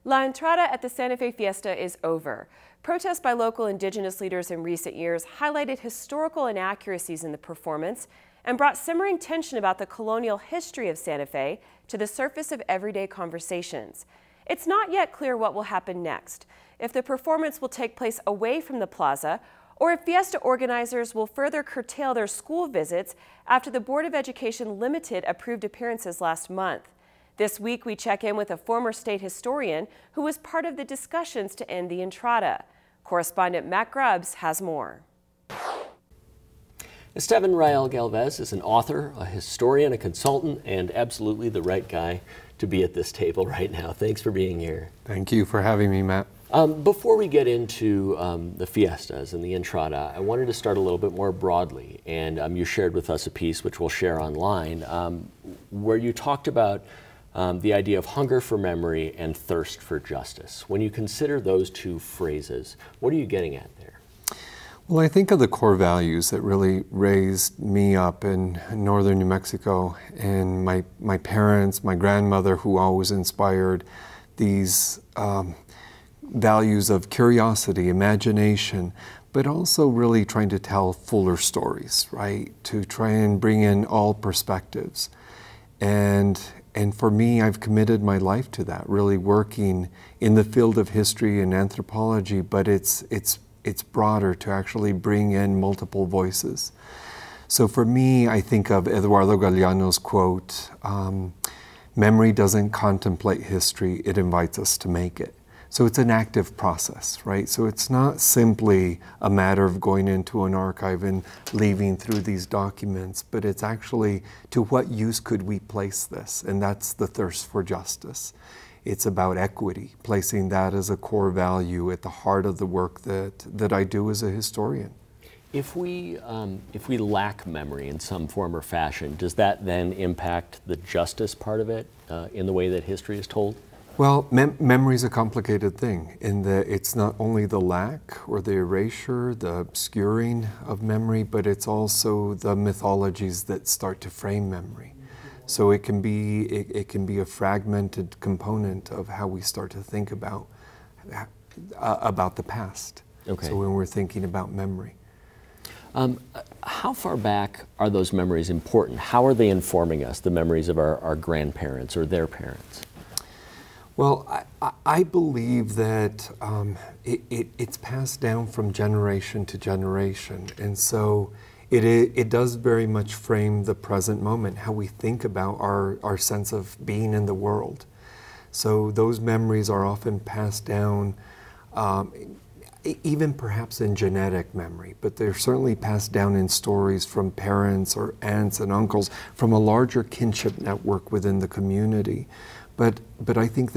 La Entrada at the Santa Fe Fiesta is over. Protests by local indigenous leaders in recent years highlighted historical inaccuracies in the performance and brought simmering tension about the colonial history of Santa Fe to the surface of everyday conversations. It's not yet clear what will happen next, if the performance will take place away from the plaza, or if Fiesta organizers will further curtail their school visits after the Board of Education limited approved appearances last month. This week, we check in with a former state historian who was part of the discussions to end the Entrada. Correspondent Matt Grubbs has more. Esteban Rael Galvez is an author, a historian, a consultant, and absolutely the right guy to be at this table right now. Thanks for being here. Thank you for having me, Matt. Before we get into the fiestas and the Entrada, I wanted to start a little bit more broadly. And you shared with us a piece, which we'll share online, where you talked about the idea of hunger for memory and thirst for justice. When you consider those two phrases, what are you getting at there? Well, I think of the core values that really raised me up in northern New Mexico, and my parents, my grandmother, who always inspired these values of curiosity, imagination, but also really trying to tell fuller stories, right? To try and bring in all perspectives. And for me, I've committed my life to that, really working in the field of history and anthropology, but it's broader, to actually bring in multiple voices. So for me, I think of Eduardo Galeano's quote, memory doesn't contemplate history, it invites us to make it. So it's an active process, right? So it's not simply a matter of going into an archive and leaving through these documents, but it's actually, to what use could we place this? And that's the thirst for justice. It's about equity, placing that as a core value at the heart of the work that I do as a historian. If we lack memory in some form or fashion, does that then impact the justice part of it in the way that history is told? Well, memory is a complicated thing in that it's not only the lack or the erasure, the obscuring of memory, but it's also the mythologies that start to frame memory. So it can be a fragmented component of how we start to think about the past. Okay. So when we're thinking about memory. How far back are those memories important? How are they informing us, the memories of our grandparents or their parents? Well, I believe that it's passed down from generation to generation, and so it does very much frame the present moment, how we think about our sense of being in the world. So those memories are often passed down, even perhaps in genetic memory, but they're certainly passed down in stories from parents or aunts and uncles, from a larger kinship network within the community. But I think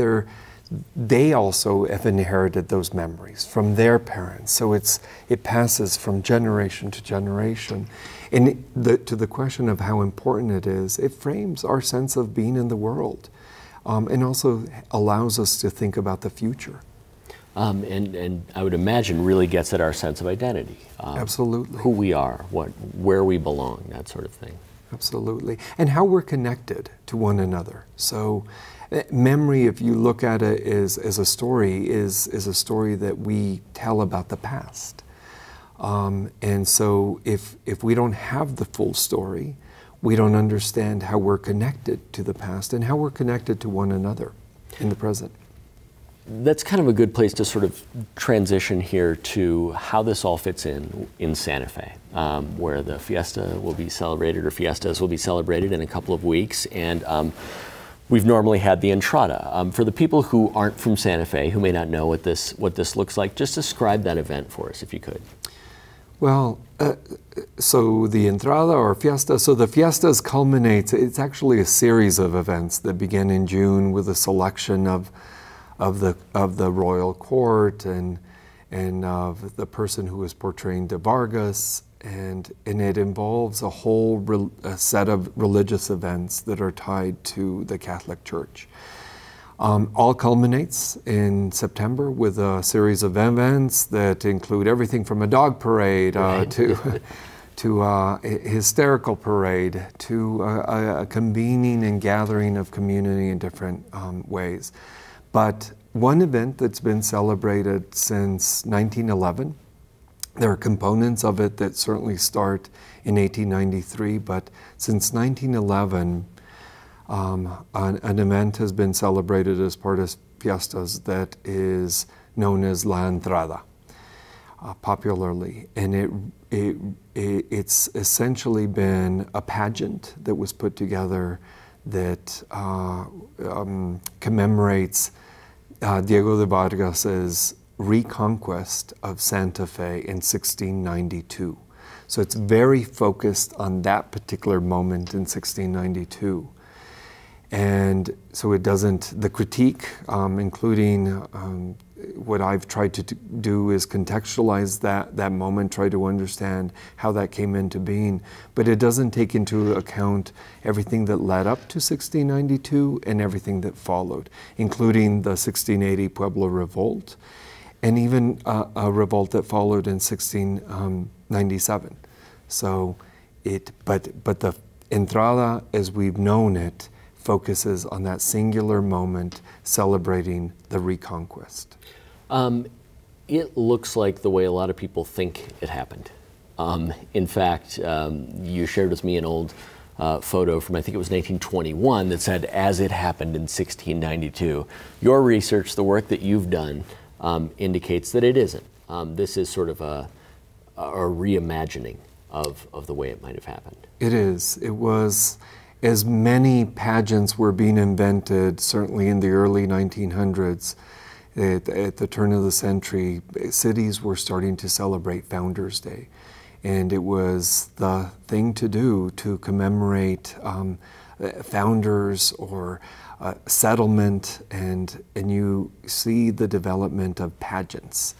they also have inherited those memories from their parents. So it passes from generation to generation. And to the question of how important it is, it frames our sense of being in the world, and also allows us to think about the future. And I would imagine really gets at our sense of identity. Absolutely. Who we are, where we belong, that sort of thing. Absolutely. And how we're connected to one another. So memory, if you look at it as a story, is a story that we tell about the past. And so if we don't have the full story, we don't understand how we're connected to the past and how we're connected to one another in the present. That's kind of a good place to sort of transition here to how this all fits in Santa Fe, where the fiesta will be celebrated, or fiestas will be celebrated in a couple of weeks. And we've normally had the Entrada. For the people who aren't from Santa Fe, who may not know what this looks like, just describe that event for us, if you could. Well, so the Entrada or Fiesta, so the Fiestas culminates, it's actually a series of events that begin in June with a selection of the royal court and of the person who is portraying de Vargas, and it involves a whole set of religious events that are tied to the Catholic Church. All culminates in September with a series of events that include everything from a dog parade to a hysterical parade to a convening and gathering of community in different ways. But one event that's been celebrated since 1911. There are components of it that certainly start in 1893, but since 1911, an event has been celebrated as part of fiestas that is known as La Entrada, popularly. And it's essentially been a pageant that was put together that commemorates Diego de Vargas's reconquest of Santa Fe in 1692. So it's very focused on that particular moment in 1692. And so it doesn't, the critique, including what I've tried to do is contextualize that moment, try to understand how that came into being, but it doesn't take into account everything that led up to 1692 and everything that followed, including the 1680 Pueblo Revolt, and even a revolt that followed in 1697. So but the Entrada, as we've known it, focuses on that singular moment celebrating the reconquest. It looks like the way a lot of people think it happened. In fact, you shared with me an old photo from, I think it was 1921, that said, as it happened in 1692. Your research, the work that you've done, indicates that it isn't. This is sort of a reimagining of the way it might have happened. It is. It was, as many pageants were being invented, certainly in the early 1900s, at the turn of the century, cities were starting to celebrate Founders Day. And it was the thing to do to commemorate founders or settlement, and you see the development of pageants.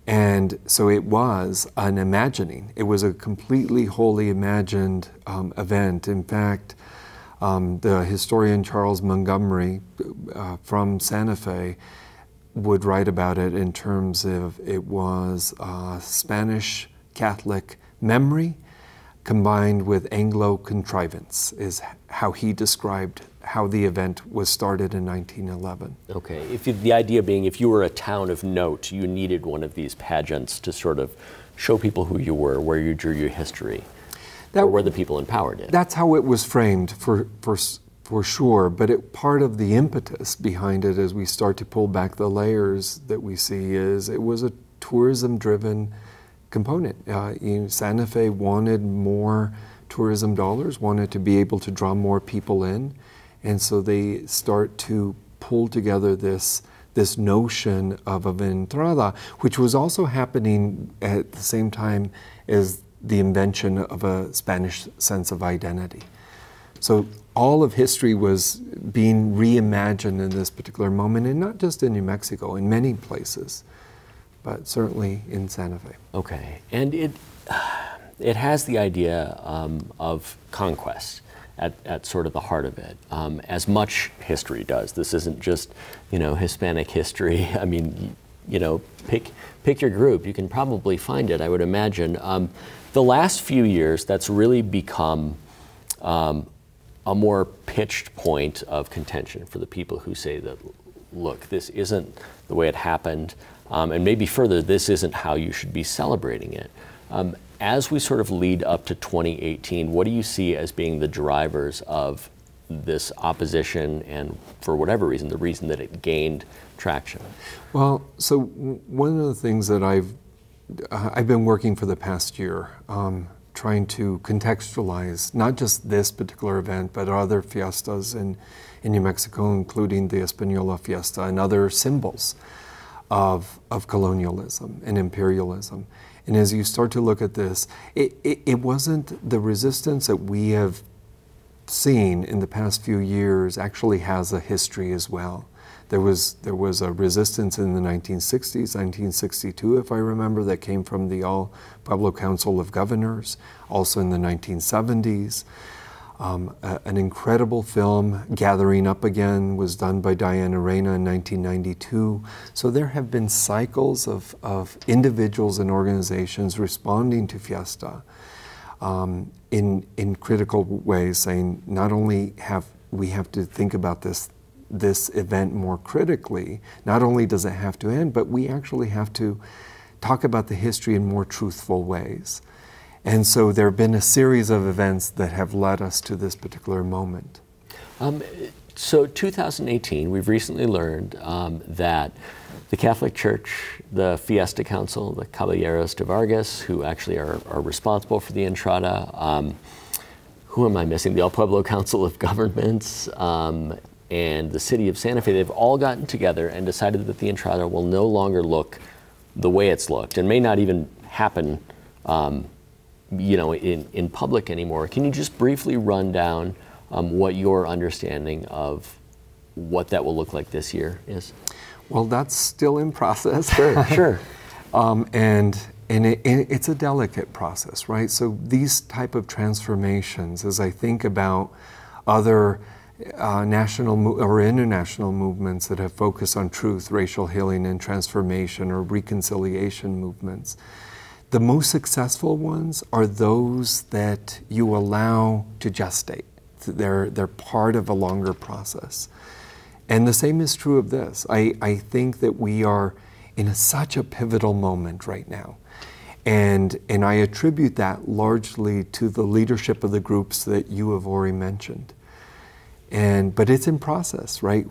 And so it was an imagining. It was a completely wholly imagined event. In fact, the historian Charles Montgomery from Santa Fe would write about it in terms of it was Spanish Catholic memory combined with Anglo contrivance, is how he described how the event was started in 1911. Okay, the idea being, if you were a town of note, you needed one of these pageants to sort of show people who you were, where you drew your history, or where the people in power did. That's how it was framed for sure, but part of the impetus behind it, as we start to pull back the layers that we see, is it was a tourism-driven component. Santa Fe wanted more tourism dollars, wanted to be able to draw more people in, and so they start to pull together this notion of an entrada, which was also happening at the same time as the invention of a Spanish sense of identity. So all of history was being reimagined in this particular moment, and not just in New Mexico, in many places, but certainly in Santa Fe. Okay, and it has the idea of conquest at sort of the heart of it, as much history does. This isn't just, Hispanic history. I mean, pick your group. You can probably find it, I would imagine. The last few years, that's really become a more pitched point of contention for the people who say that, look, this isn't the way it happened, and maybe further, this isn't how you should be celebrating it. As we sort of lead up to 2018, what do you see as being the drivers of this opposition, and for whatever reason, the reason that it gained traction? Well, so one of the things that I've been working for the past year, trying to contextualize not just this particular event, but other fiestas in New Mexico, including the Española Fiesta and other symbols of colonialism and imperialism. And as you start to look at this, it wasn't the resistance that we have seen in the past few years actually has a history as well. There was a resistance in the 1960s, 1962, if I remember, that came from the All Pueblo Council of Governors, also in the 1970s. An incredible film, Gathering Up Again, was done by Diana Reina in 1992. So there have been cycles of individuals and organizations responding to Fiesta in critical ways, saying not only we have to think about this this event more critically, not only does it have to end, but we actually have to talk about the history in more truthful ways. And so there have been a series of events that have led us to this particular moment. So 2018, we've recently learned that the Catholic Church, the Fiesta Council, the Caballeros de Vargas, who actually are responsible for the Entrada, who am I missing? The El Pueblo Council of Governments, and the city of Santa Fe, they've all gotten together and decided that the Entrada will no longer look the way it's looked and may not even happen in public anymore. Can you just briefly run down what your understanding of what that will look like this year is? Well, that's still in process. Sure. And it's a delicate process, right? So these type of transformations, as I think about other national or international movements that have focused on truth, racial healing and transformation, or reconciliation movements, the most successful ones are those that you allow to gestate. They're part of a longer process. And the same is true of this. I think that we are in such a pivotal moment right now. And I attribute that largely to the leadership of the groups that you have already mentioned. But it's in process, right?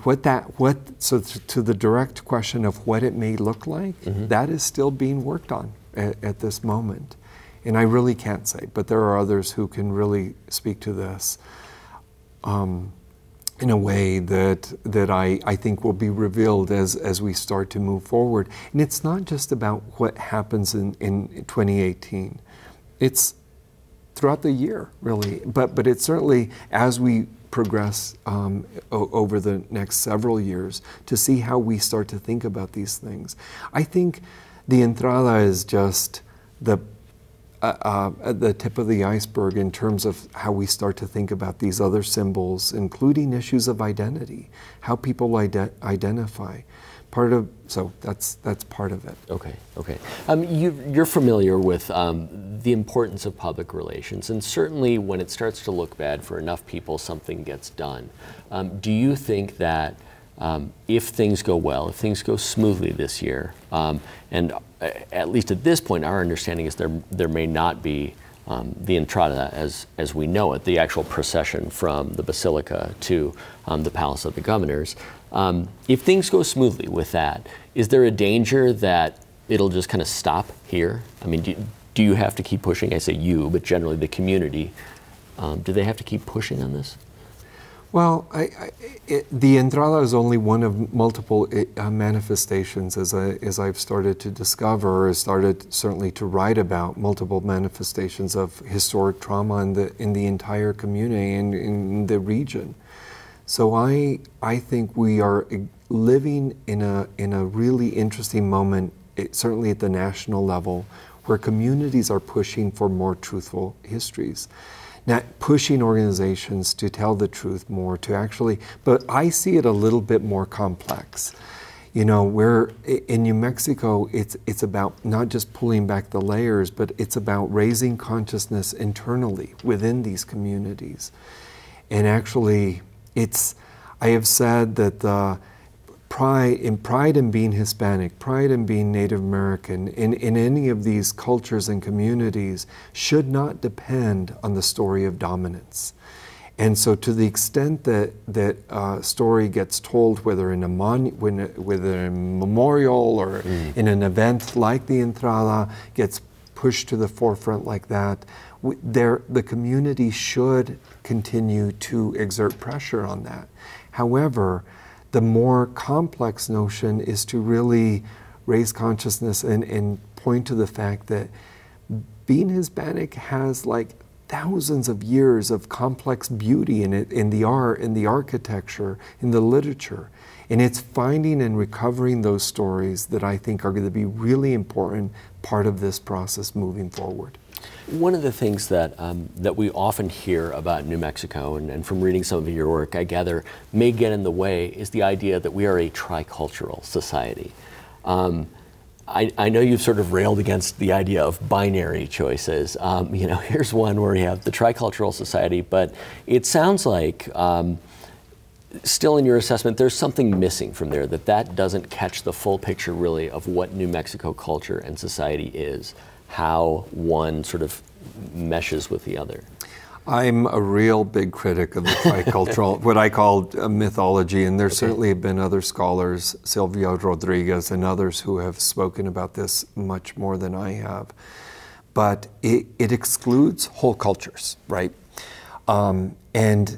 So to the direct question of what it may look like, that is still being worked on at this moment. And I really can't say, but there are others who can really speak to this in a way that I think will be revealed as we start to move forward. And it's not just about what happens in 2018. It's throughout the year, really. But it's certainly as we progress over the next several years to see how we start to think about these things. I think the Entrada is just the tip of the iceberg in terms of how we start to think about these other symbols, including issues of identity, how people identify. So that's part of it. Okay. You're familiar with the importance of public relations, and certainly when it starts to look bad for enough people, something gets done. Do you think that if things go well, if things go smoothly this year, and at least at this point, our understanding is there may not be the Entrada as we know it, the actual procession from the Basilica to the Palace of the Governors. If things go smoothly with that, is there a danger that it'll just kind of stop here? I mean, do you have to keep pushing? I say you, but generally the community. Do they have to keep pushing on this? Well, the Entrada is only one of multiple manifestations, as I've started to discover, or started certainly to write about multiple manifestations of historic trauma in the entire community and in the region. So I think we are living in a really interesting moment, certainly at the national level, where communities are pushing for more truthful histories. Not pushing organizations to tell the truth more, but I see it a little bit more complex. You know, where in New Mexico, it's about not just pulling back the layers, but it's about raising consciousness internally within these communities. And actually, I have said that the pride in being Hispanic, pride in being Native American, in any of these cultures and communities should not depend on the story of dominance. And so to the extent that story gets told, whether in a memorial or in an event like the Entrada, gets pushed to the forefront like that, the community should continue to exert pressure on that. However, the more complex notion is to really raise consciousness and point to the fact that being Hispanic has like thousands of years of complex beauty in it, in the art, in the architecture, in the literature. And it's finding and recovering those stories that I think are going to be really important part of this process moving forward. One of the things that we often hear about New Mexico, and from reading some of your work, I gather, may get in the way, is the idea that we are a tricultural society. I know you've sort of railed against the idea of binary choices. You know, here's one where you have the tricultural society, but it sounds like still in your assessment, there's something missing from there, that doesn't catch the full picture really of what New Mexico culture and society is, how one sort of meshes with the other. I'm a real big critic of the tricultural, what I call mythology, and there certainly have been other scholars, Silvio Rodriguez and others, who have spoken about this much more than I have. But it excludes whole cultures, right? And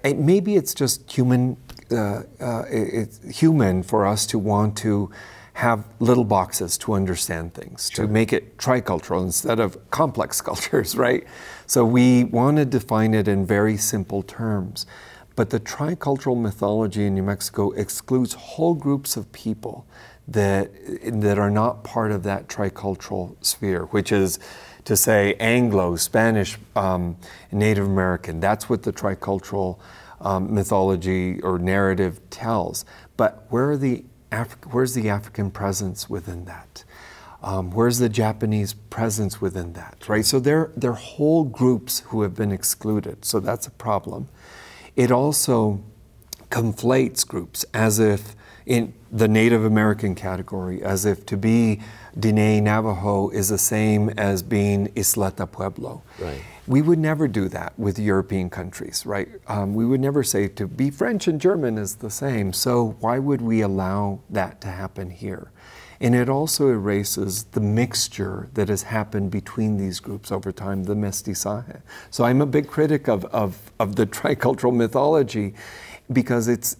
maybe it's just human. It's human for us to want to have little boxes to understand things, to make it tricultural instead of complex cultures, right? So we want to define it in very simple terms. But the tricultural mythology in New Mexico excludes whole groups of people that are not part of that tricultural sphere, which is to say Anglo, Spanish, Native American. That's what the tricultural mythology or narrative tells. But where's the African presence within that? Where's the Japanese presence within that, right? So there are whole groups who have been excluded, so that's a problem. It also conflates groups as if in the Native American category, as if to be Diné Navajo is the same as being Isleta Pueblo. Right. We would never do that with European countries, right? We would never say to be French and German is the same. So why would we allow that to happen here? And it also erases the mixture that has happened between these groups over time, the mestizaje. So I'm a big critic of the tricultural mythology because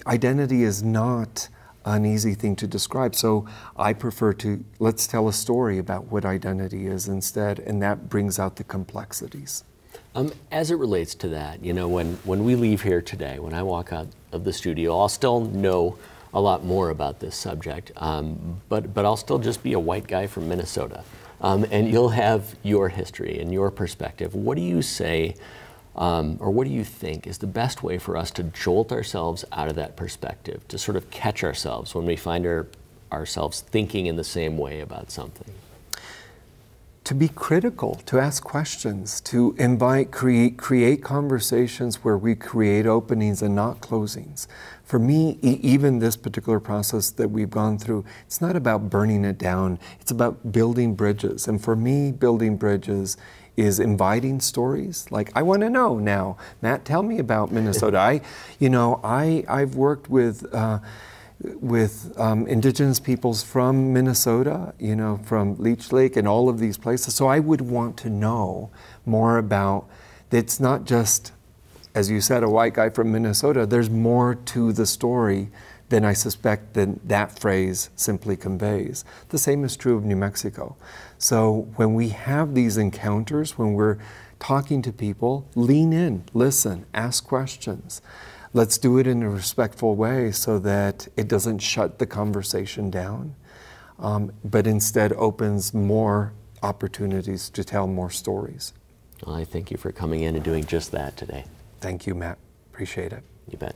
identity is not an easy thing to describe. So I prefer let's tell a story about what identity is instead, and that brings out the complexities. As it relates to that, you know, when we leave here today, when I walk out of the studio, I'll still know a lot more about this subject, but I'll still just be a white guy from Minnesota. And you'll have your history and your perspective. What do you say, or what do you think is the best way for us to jolt ourselves out of that perspective, to sort of catch ourselves when we find ourselves thinking in the same way about something? To be critical, to ask questions, to create conversations where we create openings and not closings. For me, even this particular process that we've gone through, it's not about burning it down, it's about building bridges. And for me, building bridges is inviting stories. Like, I want to know now, Matt, tell me about Minnesota. I've worked with indigenous peoples from Minnesota, you know, from Leech Lake and all of these places. So I would want to know more about, it's not just, as you said, a white guy from Minnesota. There's more to the story than I suspect that phrase simply conveys. The same is true of New Mexico. So when we have these encounters, when we're talking to people, lean in, listen, ask questions. Let's do it in a respectful way so that it doesn't shut the conversation down, but instead opens more opportunities to tell more stories. Well, I thank you for coming in and doing just that today. Thank you, Matt. Appreciate it. You bet.